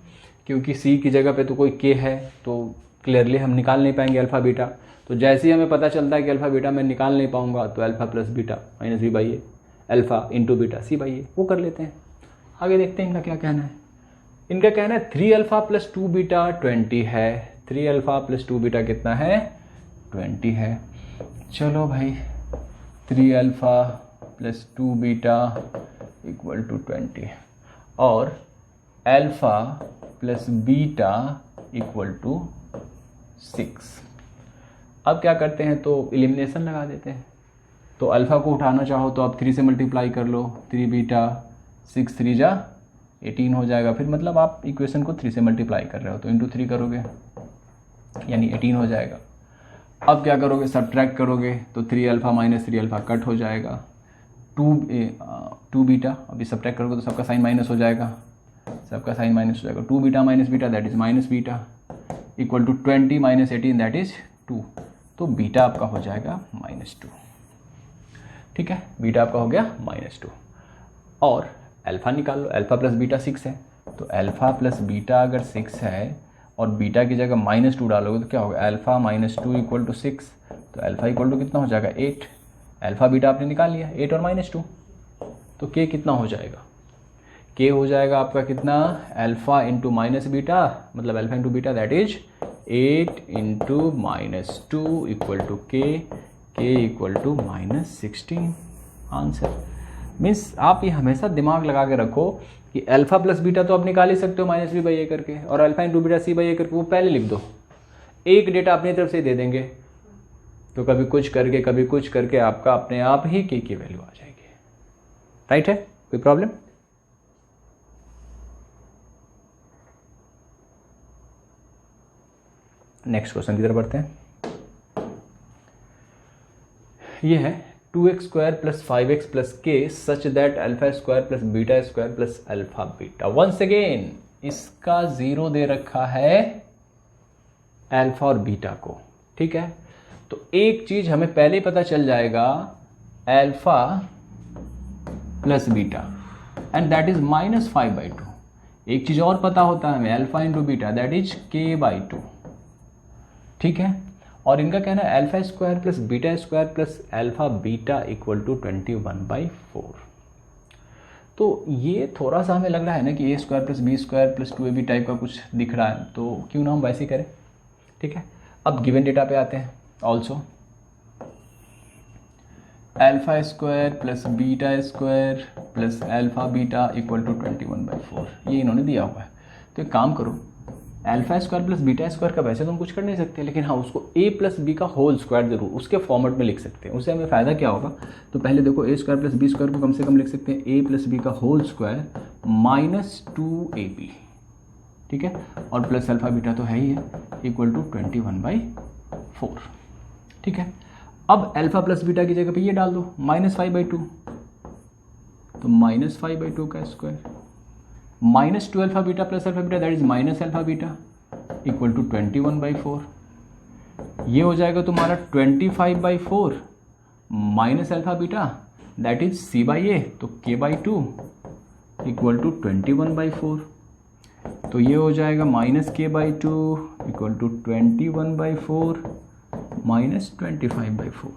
क्योंकि c की जगह पे तो कोई k है, तो क्लियरली हम निकाल नहीं पाएंगे अल्फा बीटा। तो जैसे ही हमें पता चलता है कि अल्फा बीटा मैं निकाल नहीं पाऊंगा, तो alpha plus beta minus B by a, alpha into beta c by a, वो कर लेते हैं। आगे देखते हैं इनका क्या कहना है। इनका कहना है 3 अल्फा प्लस 2 बीटा 20 है, 3 अल्फा प्लस 2 बीटा कितना है, 20 है। चलो भाई 3 alpha plus 2 beta equal to 20 और alpha plus beta equal to 6। अब क्या करते हैं, तो एलिमिनेशन लगा देते हैं। तो अल्फा को उठाना चाहो तो आप 3 से मल्टीप्लाई कर लो, 3 बीटा 6 3 जा 18 हो जाएगा। फिर मतलब आप इक्वेशन को 3 से मल्टीप्लाई कर रहे हो तो इंटू 3 करोगे यानी 18 हो जाएगा। अब क्या करोगे, सब्ट्रैक्ट करोगे तो 3 अल्फा माइनस 3 अल्फा कट हो जाएगा, 2 बीटा अभी सब्ट्रैक्ट करोगे तो सबका साइन माइनस हो जाएगा, सबका साइन माइनस हो जाएगा। 2 beta minus beta that is minus beta equal to 20 minus 18 that is 2। तो बीटा आपका हो जाएगा -2। ठीक है, बीटा आपका हो गया -2। और अल्फा निकाल लो, अल्फा प्लस बीटा 6 है, तो अल्फा प्लस बीटा अगर 6 है और बीटा की जगह -2 डालोगे तो क्या होगा, अल्फा -2 इक्वल टू 6, तो अल्फा इक्वल टू कितना हो जाएगा 8। अल्फा बीटा आपने निकाल लिया 8 और -2, तो के कितना हो जाएगा, के हो जाएगा आपका कितना, अल्फा इंटू माइनस बीटा मतलब alpha into beta that is 8 into -2 equal to k equal to -16। Answer means आप ये हमेशा दिमाग लगा के रखो कि अल्फा प्लस बीटा तो आप निकाल ही सकते हो -b/a करके, और अल्फा इंटू बीटा c/a करके, वो पहले लिख दो, एक डेटा अपनी तरफ से दे देंगे, तो कभी कुछ करके कभी कुछ करके आपका अपने आप ही के की वैल्यू आ जाएगी। राइट है, कोई प्रॉब्लम? नेक्स्ट क्वेश्चन की तरफ बढ़ते हैं। ये है 2x square plus 5x plus k such that alpha square plus beta square plus alpha beta. Once again इसका 0 दे रखा है अल्फा और बीटा को। ठीक है, तो एक चीज हमें पहले ही पता चल जाएगा, alpha plus beta and that is -5/2। एक चीज और पता होता है हमें, alpha into beta that is k/2। ठीक है, और इनका कहना है alpha square plus beta square plus alpha beta equal to 21/4। तो ये थोड़ा सा हमें लग रहा है ना कि a square plus b square plus 2ab type का कुछ दिख रहा है, तो क्यों ना हम वैसे ही करें। ठीक है, अब गिवन डेटा पे आते हैं। Also alpha square plus beta square plus alpha beta equal to 21/4 ये इन्होंने दिया हुआ है। तो एक काम करो, alpha square plus beta square का वैसे तो हम कुछ कर नहीं सकते, लेकिन हाँ उसको a प्लस बी का होल स्क्वायर जरूर उसके फॉर्मेट में लिख सकते हैं। उससे हमें फ़ायदा क्या होगा, तो पहले देखो a square plus b square को कम से कम लिख सकते हैं a प्लस बी का होल स्क्वायर -2ab। ठीक है, और प्लस अल्फा बीटा तो है ही है इक्वल टू 21/4। ठीक है, अब अल्फा प्लस बीटा की जगह पे ये डाल दो -5/2, तो -5/2 का square -2 alpha beta plus alpha beta that is minus alpha beta equal to 21/4। ये हो जाएगा तुम्हारा 25/4 minus alpha beta that is c by a, तो k by two equal to 21/4, तो ये हो जाएगा minus k by two equal to 21/4 minus 25/4,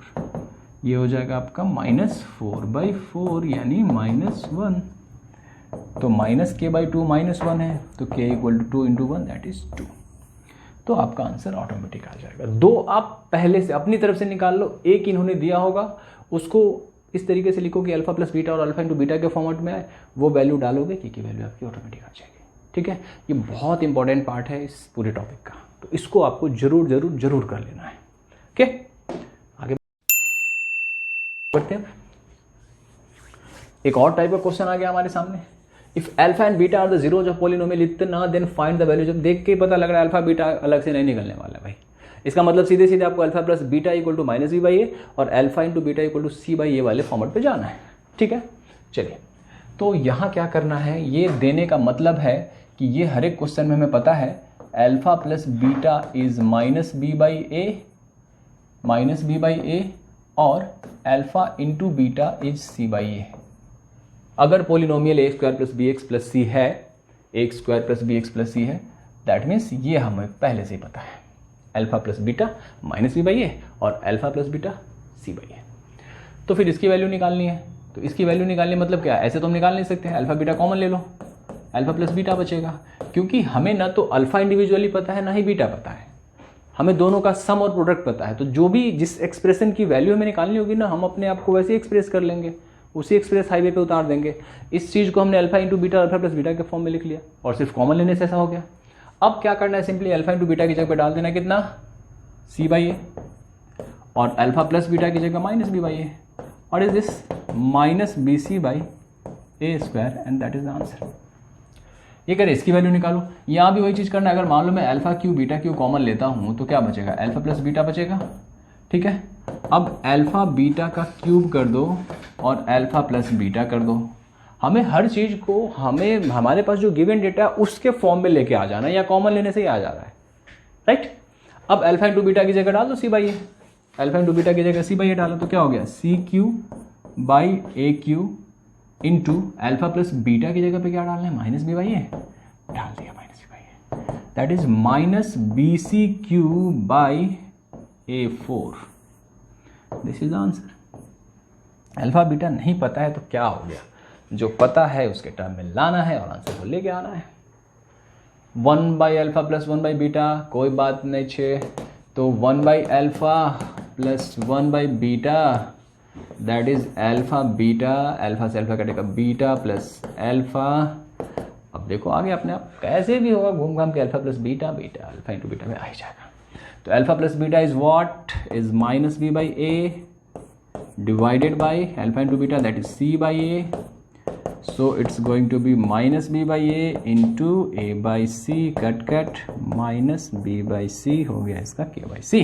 ये हो जाएगा आपका -4/4 यानी -1। तो माइनस के बाई टू -1 है, तो k equal to 2 into 1 that is 2। तो आपका आंसर ऑटोमेटिक आ जाएगा। 2 आप पहले से अपनी तरफ से निकाल लो, एक इन्होंने दिया होगा उसको इस तरीके से लिखो कि अल्फा प्लस बीटा और अल्फा इंटू बीटा के फॉर्मेट में आए, वो वैल्यू डालोगे कि वैल्यू आपकी ऑटोमेटिक आ जाएगी। ठीक है, ये बहुत इंपॉर्टेंट पार्ट है इस पूरे टॉपिक का, तो इसको आपको जरूर जरूर जरूर कर लेना है। ओके, आगे बढ़ते हैं। एक और टाइप का क्वेश्चन आ गया हमारे सामने। If alpha and beta are the zeros of polynomial इतना देन फाइंड द वैल्यू। जब देख के पता लग रहा है अल्फा बीटा अलग से नहीं निकलने वाला है भाई, इसका मतलब सीधे सीधे आपको alpha plus beta equal to minus B by a और alpha into beta equal to c by a वाले फॉर्मेट पे जाना है। ठीक है, चलिए तो यहाँ क्या करना है, ये देने का मतलब है कि ये हर एक क्वेश्चन में हमें पता है alpha plus beta is minus B by a और alpha into beta is c by a. अगर polynomial a square plus b x plus c है, a square plus b x plus c है, that means ये हमें पहले से ही पता है alpha plus beta minus B by a और alpha plus beta c by a. तो फिर इसकी वैल्यू निकालनी है, तो इसकी वैल्यू निकालनी मतलब क्या है, ऐसे तो हम निकाल नहीं सकते, अल्फा बीटा कॉमन ले लो, अल्फा प्लस बीटा बचेगा, क्योंकि हमें ना तो अल्फा इंडिविजुअली पता है ना ही बीटा पता है, हमें दोनों का सम और प्रोडक्ट पता है। तो जो भी जिस एक्सप्रेशन की वैल्यू हमें निकालनी होगी ना, हम अपने आप को वैसे ही एक्सप्रेस कर लेंगे, उसी एक्सप्रेस हाईवे पे उतार देंगे। इस चीज़ को हमने alpha into beta alpha plus beta के फॉर्म में लिख लिया और सिर्फ कॉमन लेने से ऐसा हो गया। अब क्या करना है, सिंपली अल्फा इंटू बीटा की जगह पे डाल देना कितना, सी बाई ए, और अल्फा प्लस बीटा की जगह माइनस बी बाई ए, और is this minus b c by A square and that is the answer. ये करें, इसकी वैल्यू निकालो। यहाँ भी वही चीज़ करना है, अगर मान लो मैं alpha Q beta Q common लेता हूँ तो क्या बचेगा, अल्फा प्लस बीटा बचेगा। ठीक है, अब अल्फा बीटा का क्यूब कर दो और अल्फा प्लस बीटा कर दो। हमें हर चीज़ को हमारे पास जो गिवन डेटा है उसके फॉर्म में लेके आ जाना है, या कॉमन लेने से ही आ जा रहा है, राइट। अब अल्फा इंटू बीटा की जगह डाल दो c by a, alpha into beta की जगह सी बाई ए डालो तो क्या हो गया, c q by a q into alpha plus beta की जगह पे क्या डालना है, माइनस बी बाई ए, डाल दिया minus B by A, that is minus b c q by a 4। This is the answer. Alpha beta नहीं पता है तो क्या हो गया, जो पता है उसके टर्म में लाना है और आंसर को लेके आना है। 1 by alpha plus 1 by beta कोई बात नहीं छे, तो 1 by alpha plus 1 by beta that is alpha beta, alpha से अल्फा कटेगा बीटा प्लस अल्फा। अब देखो आगे अपने आप कैसे भी होगा घूम घाम के alpha plus beta, beta alpha into beta में आ ही जाएगा। तो alpha plus beta is what, is minus B by a divided by alpha into beta that is c by a, so it's going to be minus b by a into a by c, cut minus b by c हो गया इसका k by c।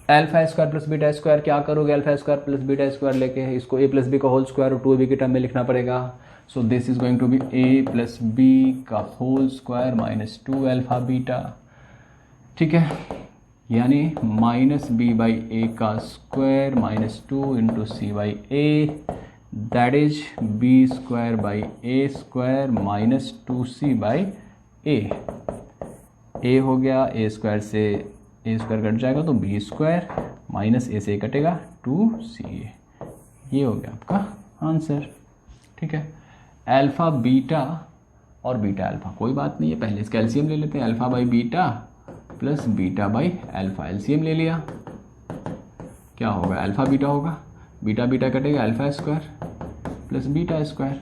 Alpha square plus beta square क्या करोगे, alpha square plus beta square लेके इसको a plus B का whole square और 2ab के टर्म में लिखना पड़ेगा। So this is going to be a plus B का whole square minus 2 alpha beta. ठीक है, यानी माइनस बी बाई ए का square minus 2 into C by A, that is B square by A square minus 2c by ए हो गया, ए square से ए square cut जाएगा तो बी स्क्वायर माइनस ए से कटेगा 2ca, ये हो गया आपका आंसर। ठीक है, अल्फा बीटा और बीटा अल्फा कोई बात नहीं है, पहले इसका एलसीएम ले लेते हैं, alpha by beta plus beta by alpha, LCM ले लिया, क्या होगा अल्फा बीटा होगा, बीटा बीटा कटेगा alpha square plus beta square.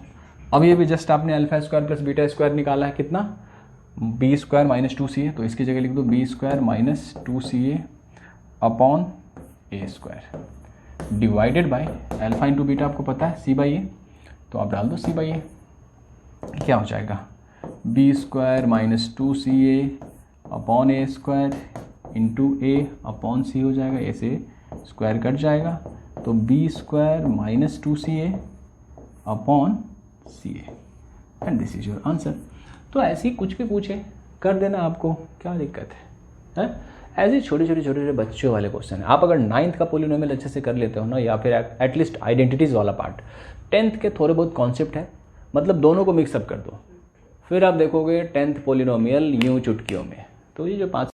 अब ये भी जस्ट आपने alpha square plus beta square निकाला है कितना, बी स्क्वायर माइनस 2ca, तो इसकी जगह लिख दो b square minus 2ca upon A square divided by alpha into beta आपको पता है सी बाई ए, तो आप डाल दो सी बाई ए, क्या हो जाएगा B square minus 2ca upon A square into A upon C हो जाएगा, ए से स्क्वायर कट जाएगा तो B square minus 2ca upon C A and this is your answer. तो ऐसे ही कुछ भी पूछे कर देना, आपको क्या दिक्कत है? ऐसे छोटे छोटे बच्चों वाले क्वेश्चन है। आप अगर 9th का पोलिनोमियल अच्छे से कर लेते हो ना, या फिर एटलीस्ट आइडेंटिटीज़ वाला पार्ट, 10th के थोड़े बहुत कॉन्सेप्ट है, मतलब दोनों को मिक्सअप कर दो, फिर आप देखोगे 10th पोलिनोमियल यूं चुटकियों में। तो ये जो 5